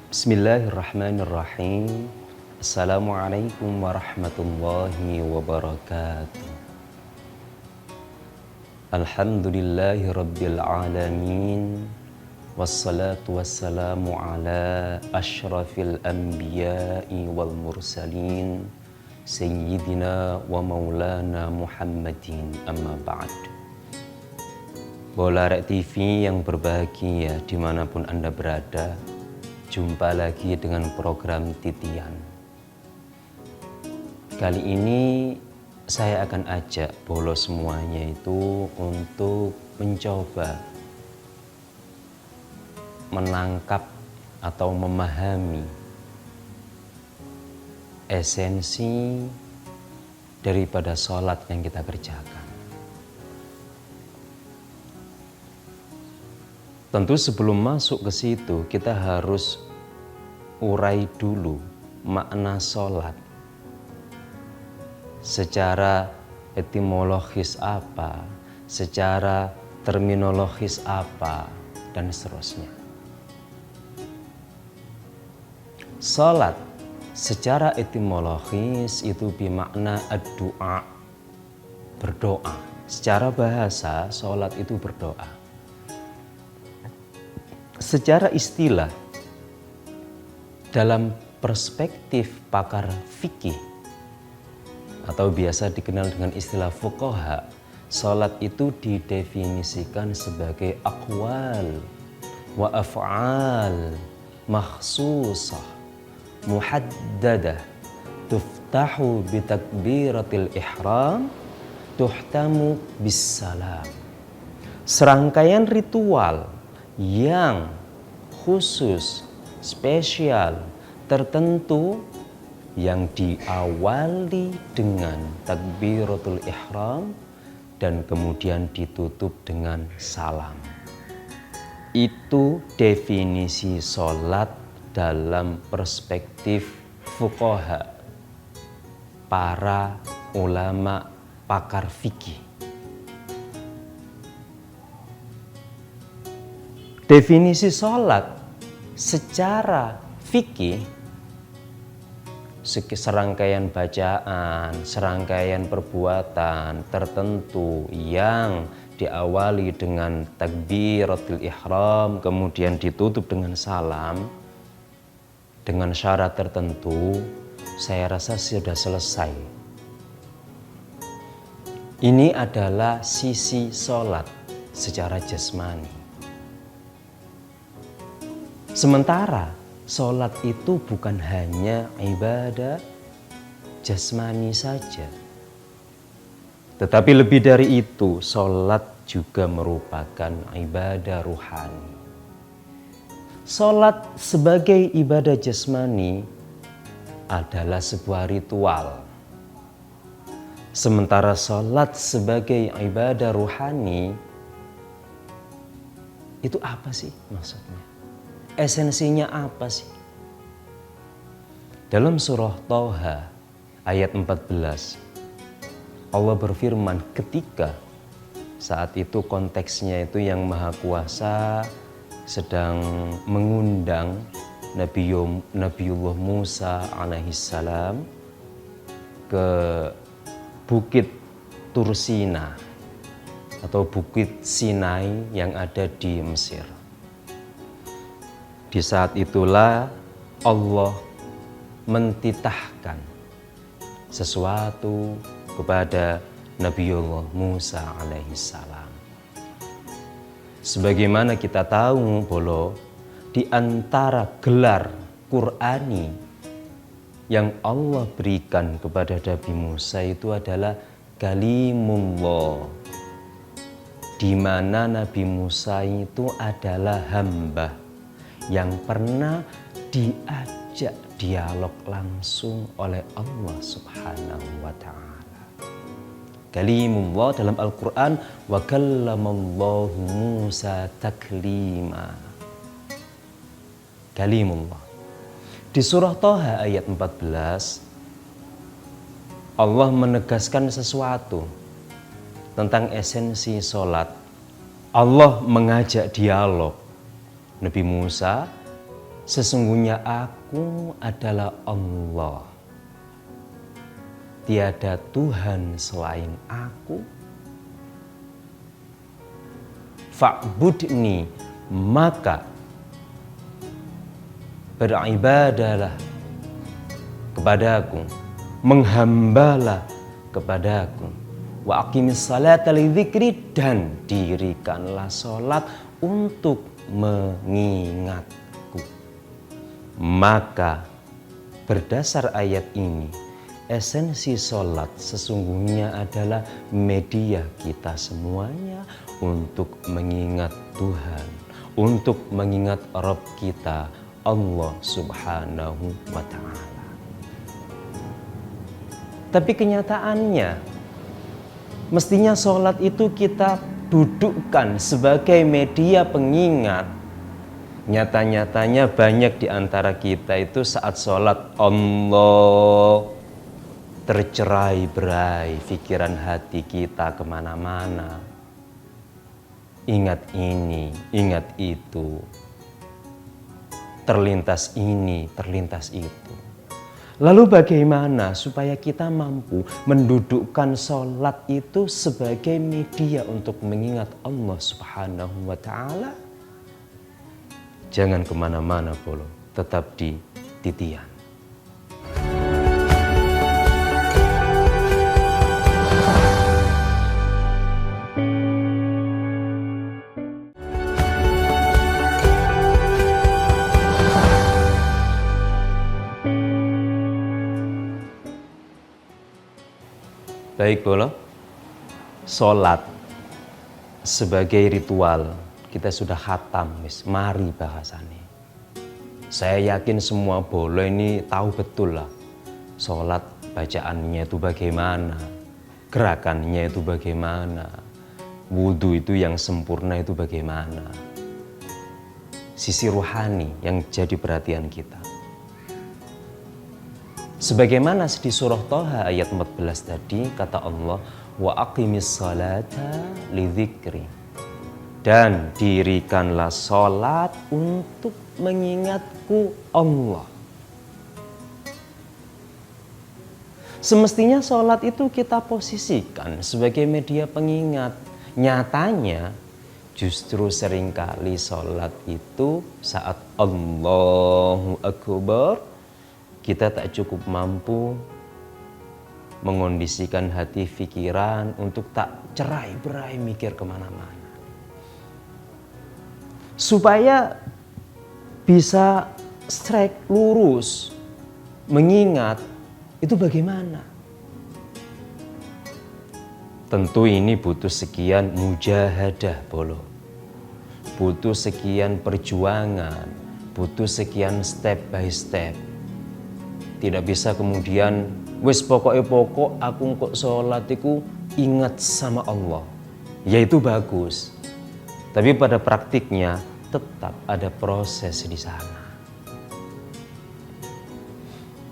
Bismillahirrahmanirrahim. Assalamualaikum warahmatullahi wabarakatuh. Alhamdulillahi rabbil alamin. Wassalatu wassalamu ala ashrafil anbiya'i wal mursalin Sayyidina wa maulana Muhammadin, amma ba'd. Bolarek TV yang berbahagia dimanapun Anda berada, jumpa lagi dengan program Titian. Kali ini saya akan ajak bolo semuanya itu untuk mencoba menangkap atau memahami esensi daripada sholat yang kita kerjakan. Tentu sebelum masuk ke situ kita harus urai dulu makna sholat. Secara etimologis apa, secara terminologis apa, dan seterusnya. Sholat secara etimologis itu bermakna ad-du'a, berdoa. Secara bahasa sholat itu berdoa. Secara istilah, dalam perspektif pakar fikih atau biasa dikenal dengan istilah fuqaha, salat itu didefinisikan sebagai aqwal wa af'al makhsusah muhaddadah tuftahu bitakbiratil ihram tuhtamu bissalam. Serangkaian ritual yang khusus, spesial, tertentu yang diawali dengan takbiratul ihram dan kemudian ditutup dengan salam. Itu definisi sholat dalam perspektif fuqaha, para ulama pakar fikih. Definisi sholat secara fikih, serangkaian bacaan, serangkaian perbuatan tertentu yang diawali dengan takbiratul ihram, kemudian ditutup dengan salam, dengan syarat tertentu, saya rasa sudah selesai. Ini adalah sisi sholat secara jasmani. Sementara sholat itu bukan hanya ibadah jasmani saja, tetapi lebih dari itu, sholat juga merupakan ibadah ruhani. Sholat sebagai ibadah jasmani adalah sebuah ritual. Sementara sholat sebagai ibadah ruhani, itu apa sih maksudnya? Esensinya apa sih? Dalam surah Thaha ayat 14, Allah berfirman ketika saat itu konteksnya itu yang Maha Kuasa sedang mengundang Nabiullah Musa alaihissalam ke Bukit Tursina atau Bukit Sinai yang ada di Mesir. Di saat itulah Allah mentitahkan sesuatu kepada Nabiullah Musa alaihissalam. Sebagaimana kita tahu bahwa di antara gelar Qur'ani yang Allah berikan kepada Nabi Musa itu adalah Kalimullah, di mana Nabi Musa itu adalah hamba yang pernah diajak dialog langsung oleh Allah Subhanahu wa ta'ala. Kalimullah dalam Al-Quran, wa kallamallahu Musa taklima. Kalimullah. Di surah Thaha ayat 14, Allah menegaskan sesuatu tentang esensi sholat. Allah mengajak dialog Nabi Musa Sesungguhnya aku adalah Allah. Tiada Tuhan selain aku. Fa'budni, maka beribadalah kepadaku, menghambalah kepadaku. Wa aqimis salata lidzikri, dan dirikanlah salat untuk mengingatku. Maka berdasar ayat ini, esensi salat sesungguhnya adalah media kita semuanya untuk mengingat Tuhan, untuk mengingat Rabb kita, Allah Subhanahu wa Ta'ala. Tapi kenyataannya, mestinya salat itu kita dudukkan sebagai media pengingat. Nyata-nyatanya banyak di antara kita itu saat sholat Allah tercerai-berai pikiran hati kita kemana-mana. Ingat ini, ingat itu. Terlintas ini, terlintas itu. Lalu bagaimana supaya kita mampu mendudukkan sholat itu sebagai media untuk mengingat Allah Subhanahu wa Ta'ala? Jangan kemana-mana Polo, tetap di titian. Baik Polo, sholat sebagai ritual kita sudah khatam, mari bahasane. Saya yakin semua Bolo ini tahu betul lah sholat bacaannya itu bagaimana, gerakannya itu bagaimana, wudhu itu yang sempurna itu bagaimana, sisi ruhani yang jadi perhatian kita. Sebagaimana di surah Thaha ayat 14 tadi, kata Allah, wa aqimis salata lidzikri, dan dirikanlah sholat untuk mengingatku Allah. Semestinya sholat itu kita posisikan sebagai media pengingat. Nyatanya justru seringkali sholat itu saat Allahu Akbar, kita tak cukup mampu mengondisikan hati pikiran untuk tak cerai-berai mikir kemana-mana. Supaya bisa strike lurus, mengingat itu bagaimana? Tentu ini butuh sekian mujahadah Bolo, butuh sekian perjuangan, butuh sekian step by step. Tidak bisa kemudian wis pokok aku kok sholat iku ingat sama Allah. Ya itu bagus. Tapi pada praktiknya tetap ada proses di sana.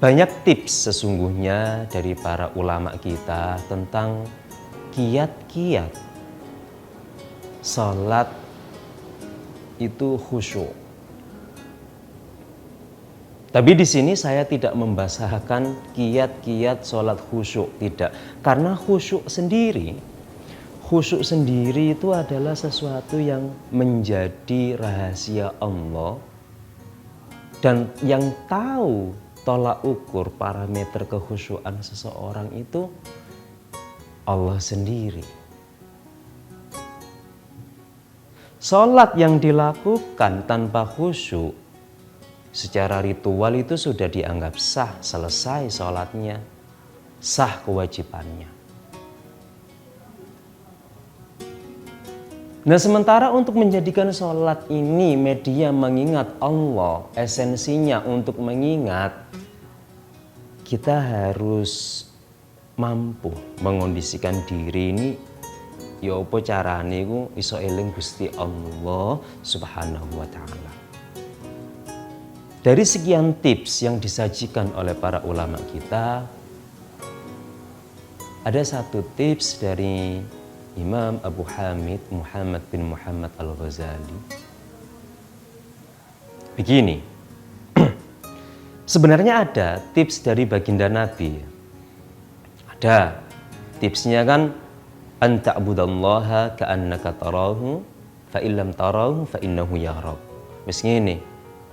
Banyak tips sesungguhnya dari para ulama kita tentang kiat-kiat sholat itu khusyuk. Tapi di sini saya tidak membahasakan kiat-kiat sholat khusyuk, tidak. Karena khusyuk sendiri itu adalah sesuatu yang menjadi rahasia Allah. Dan yang tahu tolak ukur parameter kekhusyukan seseorang itu Allah sendiri. Sholat yang dilakukan tanpa khusyuk secara ritual itu sudah dianggap sah, selesai sholatnya, sah kewajibannya. Nah sementara untuk menjadikan sholat ini media mengingat Allah, esensinya untuk mengingat, kita harus mampu mengondisikan diri ini. Ya apa carane iku iso eling Gusti Allah Subhanahu wa Ta'ala. Dari sekian tips yang disajikan oleh para ulama kita, ada satu tips dari Imam Abu Hamid Muhammad bin Muhammad Al-Ghazali. Begini, Sebenarnya ada tips dari baginda Nabi. Ada tipsnya kan, an ta'budallaha ka'annaka tarahu fa illam tarahu fa innahu yarak. Wis ngene.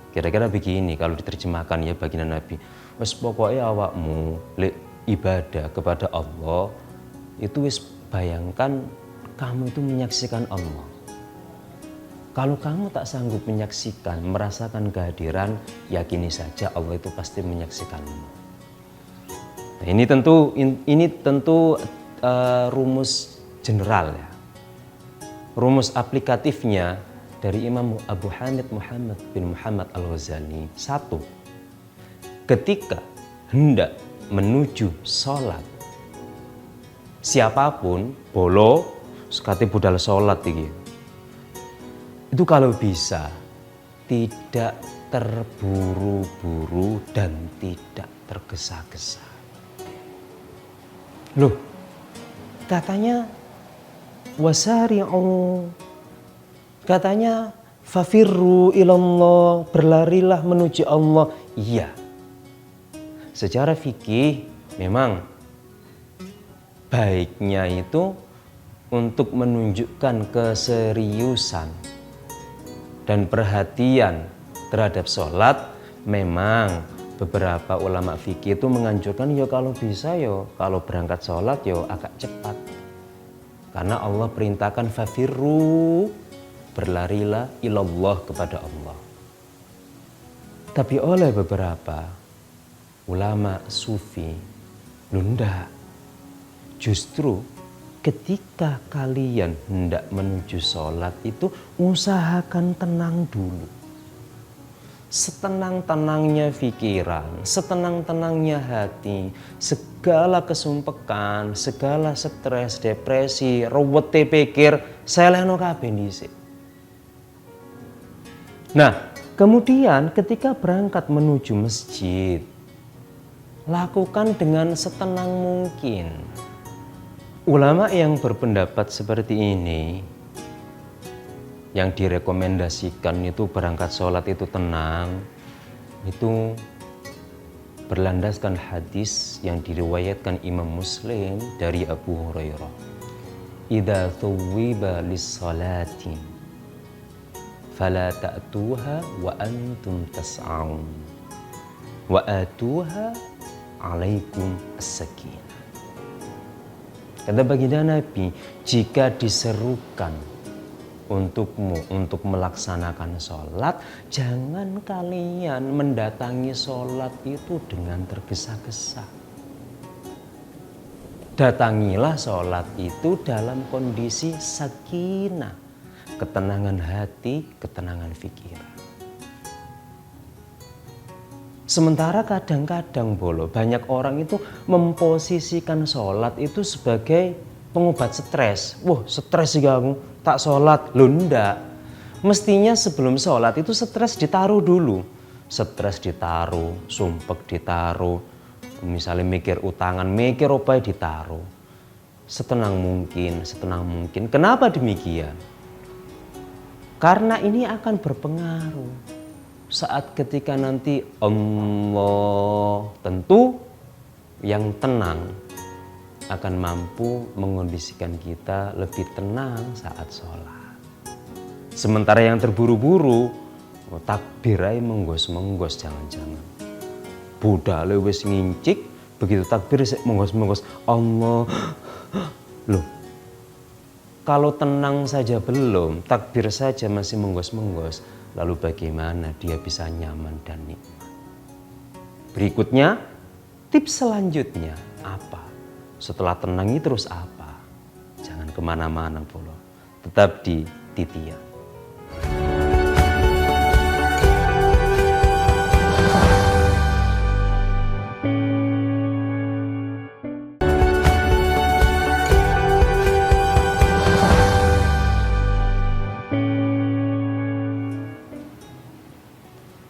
Kira-kira begini kalau diterjemahkan ya baginda Nabi. Wis pokoke awakmu lek ibadah kepada Allah itu wis bayangkan kamu itu menyaksikan Allah. Kalau kamu tak sanggup menyaksikan, merasakan kehadiran, yakini saja Allah itu pasti menyaksikanmu. Nah, ini tentu rumus general ya. Rumus aplikatifnya dari Imam Abu Hamid Muhammad bin Muhammad Al-Ghazali. 1. Ketika hendak menuju sholat, siapapun bolo sekati budal sholat iki. Itu kalau bisa tidak terburu-buru dan tidak tergesa-gesa. Loh, katanya wasari'u, katanya fafirru ilallah, berlarilah menuju Allah. Iya, secara fikih memang baiknya itu untuk menunjukkan keseriusan dan perhatian terhadap sholat. Memang beberapa ulama fikih itu menganjurkan ya kalau bisa ya kalau berangkat sholat ya agak cepat, karena Allah perintahkan fafirru, berlarilah ilallah, kepada Allah. Tapi oleh beberapa ulama sufi, lunda justru ketika kalian hendak menuju sholat itu usahakan tenang dulu. Setenang-tenangnya pikiran, setenang-tenangnya hati, segala kesumpekan, segala stres, depresi, ruwete pikir, selehno kabeh dhisik. Nah, kemudian ketika berangkat menuju masjid, lakukan dengan setenang mungkin. Ulama yang berpendapat seperti ini, yang direkomendasikan itu berangkat sholat itu tenang, itu berlandaskan hadis yang diriwayatkan Imam Muslim dari Abu Hurairah. Idza thuwiba lis-salati fala ta'tuha wa antum tas'aun wa atuha alaikum as-sakinah. Kata baginda Nabi, jika diserukan untukmu untuk melaksanakan sholat, jangan kalian mendatangi sholat itu dengan tergesa-gesa. Datangilah sholat itu dalam kondisi sakinah, ketenangan hati, ketenangan pikiran. Sementara kadang-kadang banyak orang itu memposisikan sholat itu sebagai pengobat stres. Wah, stres sih kamu, tak sholat. Loh, ndak. Mestinya sebelum sholat itu stres ditaruh dulu. Stres ditaruh, sumpek ditaruh. Misalnya mikir utangan, mikir apa ditaruh. Setenang mungkin, setenang mungkin. Kenapa demikian? Karena ini akan berpengaruh. Saat ketika nanti Allah, tentu yang tenang akan mampu mengondisikan kita lebih tenang saat sholat. Sementara yang terburu-buru, takbir aja menggos-menggos, jangan-jangan. Budale wis ngincik, begitu takbir menggos-menggos Allah. Loh, kalau tenang saja belum, takbir saja masih menggos-menggos, lalu bagaimana dia bisa nyaman dan nikmat? Berikutnya, tips selanjutnya apa? Setelah tenangi terus apa? Jangan kemana-mana, Bolo. Tetap di Titian.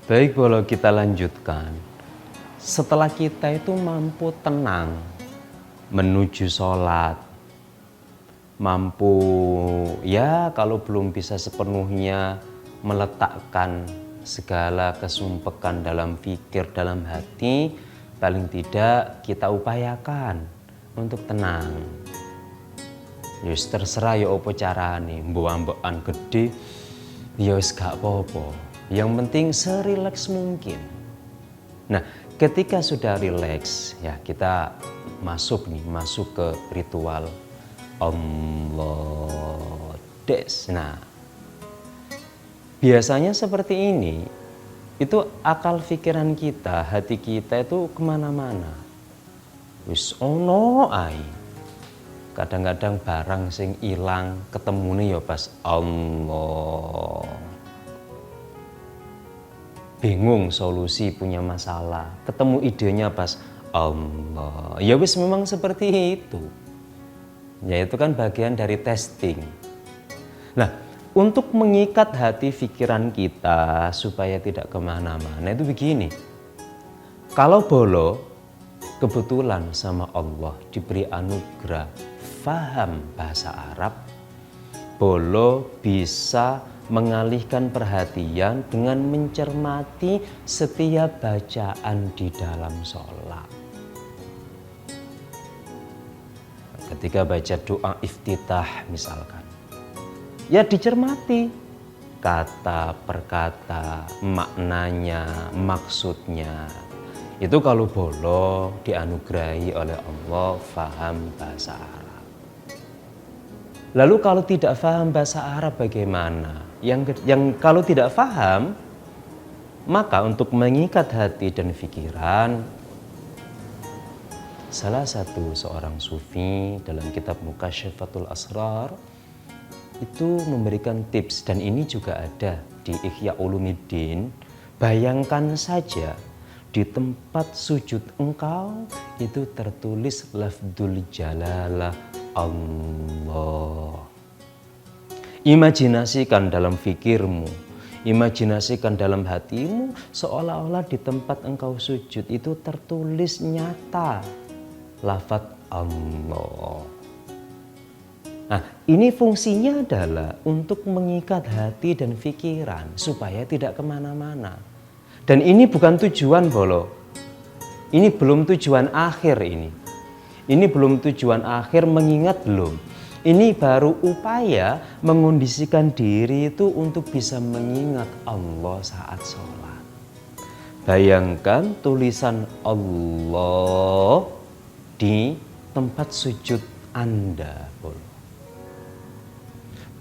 Baik, Bolo, kita lanjutkan. Setelah kita itu mampu tenang menuju sholat, mampu ya kalau belum bisa sepenuhnya meletakkan segala kesumpekan dalam pikir, dalam hati, paling tidak kita upayakan untuk tenang. Yus terserah ya apa carane, mbok-ambokan gede, ya wis gak apa-apa. Yang penting serileks mungkin. Nah, ketika sudah rileks, ya kita masuk ke ritual Allah Des. Nah, biasanya seperti ini, itu akal pikiran kita, hati kita itu kemana-mana. Wis ono ae. Kadang-kadang barang sing ilang ketemune ya pas Allah. Bingung solusi, punya masalah, ketemu idenya pas Allah. Ya wis memang seperti itu. Ya itu kan bagian dari testing. Nah, untuk mengikat hati pikiran kita supaya tidak kemana-mana itu begini. Kalau Bolo kebetulan sama Allah diberi anugerah faham bahasa Arab, Bolo bisa mengalihkan perhatian dengan mencermati setiap bacaan di dalam sholat. Ketika baca doa iftitah misalkan, ya dicermati kata per kata, maknanya, maksudnya. Itu kalau Bolo dianugerahi oleh Allah faham bahasa Arab. Lalu kalau tidak paham bahasa Arab bagaimana? Yang kalau tidak paham, maka untuk mengikat hati dan pikiran, salah satu seorang sufi dalam kitab Mukasyafatul Asrar itu memberikan tips, dan ini juga ada di Ihya Ulumuddin. Bayangkan saja di tempat sujud engkau itu tertulis lafdzul jalalah Allah. Imajinasikan dalam fikirmu, imajinasikan dalam hatimu, seolah-olah di tempat engkau sujud itu tertulis nyata lafadz Allah. Nah, ini fungsinya adalah untuk mengikat hati dan pikiran supaya tidak kemana-mana. Dan ini bukan tujuan Bolo. Ini belum tujuan akhir ini. Ini belum tujuan akhir, mengingat belum. Ini baru upaya mengondisikan diri itu untuk bisa mengingat Allah saat sholat. Bayangkan tulisan Allah di tempat sujud Anda.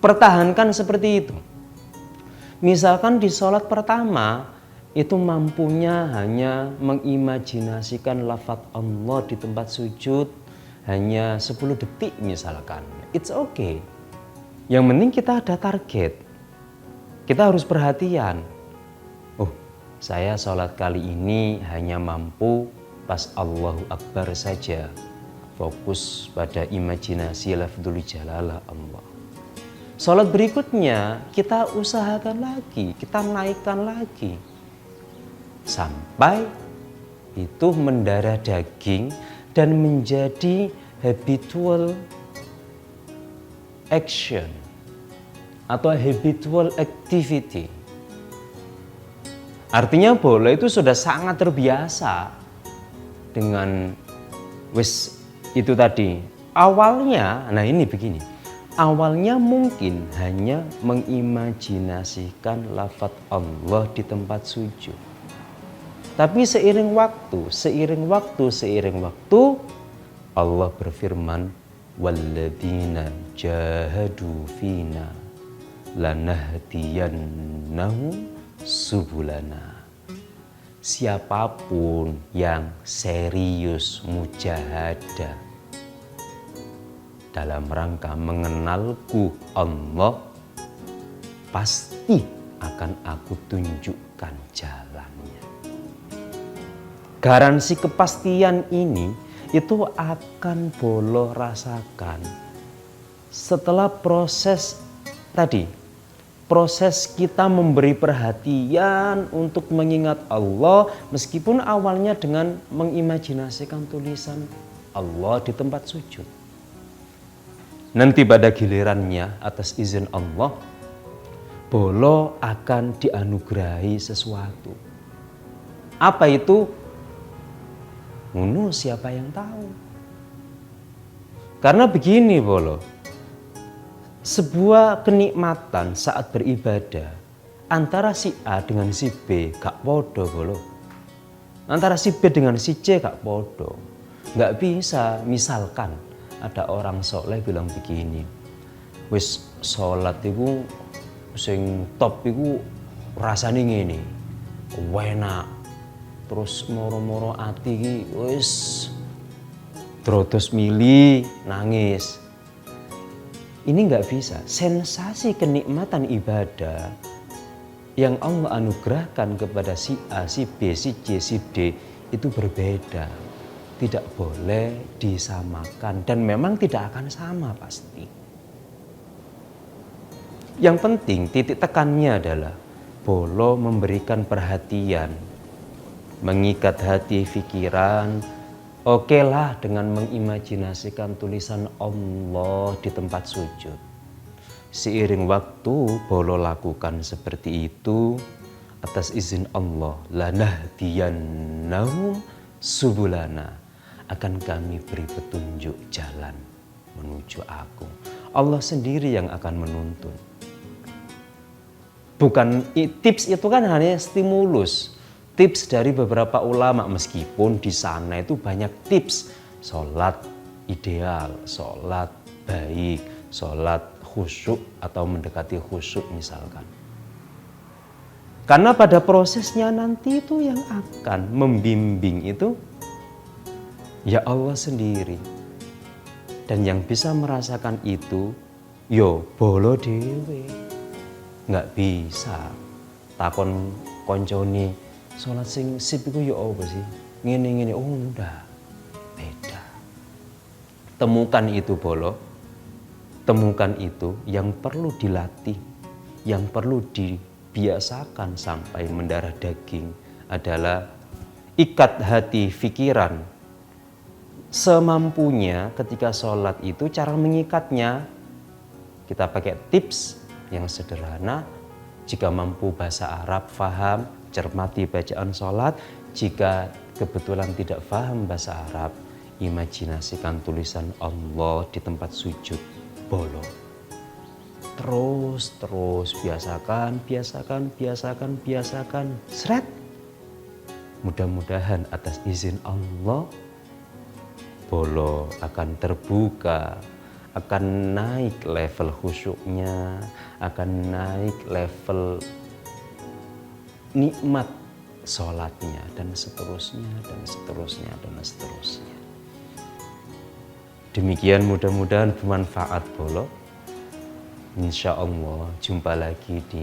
Pertahankan seperti itu. Misalkan di sholat pertama, itu mampunya hanya mengimajinasikan lafadz Allah di tempat sujud hanya 10 detik misalkan. It's okay. Yang penting kita ada target. Kita harus perhatian. Oh, saya sholat kali ini hanya mampu pas Allahu Akbar saja. Fokus pada imajinasi lafdzul jalalah Allah. Sholat berikutnya kita usahakan lagi, kita naikkan lagi. Sampai itu mendarah daging dan menjadi habitual action atau habitual activity. Artinya bola itu sudah sangat terbiasa dengan itu tadi. Awalnya, nah ini begini. Awalnya mungkin hanya mengimajinasikan lafadz Allah di tempat sujud. Tapi seiring waktu, Allah berfirman, walladzina jahadu fina lanahdiyannahum subulana. Siapapun yang serius mujahadah dalam rangka mengenalku Allah, pasti akan aku tunjukkan jalannya. Garansi kepastian ini itu akan Bolo rasakan setelah proses tadi. Proses kita memberi perhatian untuk mengingat Allah, meskipun awalnya dengan mengimajinasikan tulisan Allah di tempat sujud. Nanti pada gilirannya atas izin Allah, Bolo akan dianugerahi sesuatu. Apa itu? Ngono siapa yang tahu? Karena begini Bolo, sebuah kenikmatan saat beribadah antara si A dengan si B gak podo Bolo. Antara si B dengan si C gak podo. Gak bisa, misalkan ada orang soleh bilang begini, wis sholat itu sing top itu rasane ngene, enak, terus moro-moro ati iki wis drodos mili nangis. Ini nggak bisa. Sensasi kenikmatan ibadah yang Allah anugerahkan kepada si A, si B, si C, si D itu berbeda. Tidak boleh disamakan dan memang tidak akan sama pasti. Yang penting titik tekannya adalah Bolo memberikan perhatian, mengikat hati pikiran. Oke lah dengan mengimajinasikan tulisan Allah di tempat sujud. Seiring waktu Bolo lakukan seperti itu atas izin Allah. Lanahdiyannahum subulana, akan kami beri petunjuk jalan menuju aku. Allah sendiri yang akan menuntun. Bukan tips itu kan hanya stimulus. Tips dari beberapa ulama, meskipun di sana itu banyak tips. Sholat ideal, sholat baik, sholat khusyuk atau mendekati khusyuk misalkan. Karena pada prosesnya nanti itu yang akan membimbing itu ya Allah sendiri. Dan yang bisa merasakan itu yo Bolo dhewe. Nggak bisa takon koncone sholat sing sip iku ya apa sih? Ngene-ngene, oh udah beda. Temukan itu Bolo. Temukan itu yang perlu dilatih, yang perlu dibiasakan sampai mendarah daging adalah ikat hati pikiran. Semampunya ketika sholat itu cara mengikatnya kita pakai tips yang sederhana. Jika mampu bahasa Arab, faham, cermati bacaan sholat. Jika kebetulan tidak faham bahasa Arab, imajinasikan tulisan Allah di tempat sujud Bolo. Terus biasakan. Seret. Mudah-mudahan atas izin Allah, Bolo akan terbuka, akan naik level khusyuknya, akan naik level nikmat sholatnya, dan seterusnya. Demikian mudah-mudahan bermanfaat Bolo. Insya Allah jumpa lagi di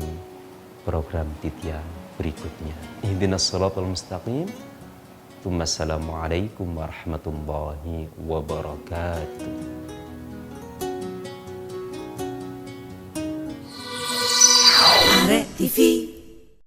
program Titian berikutnya. Ihdinas shiratal mustaqim. Wassalamualaikum warahmatullahi wabarakatuh. Arek TV.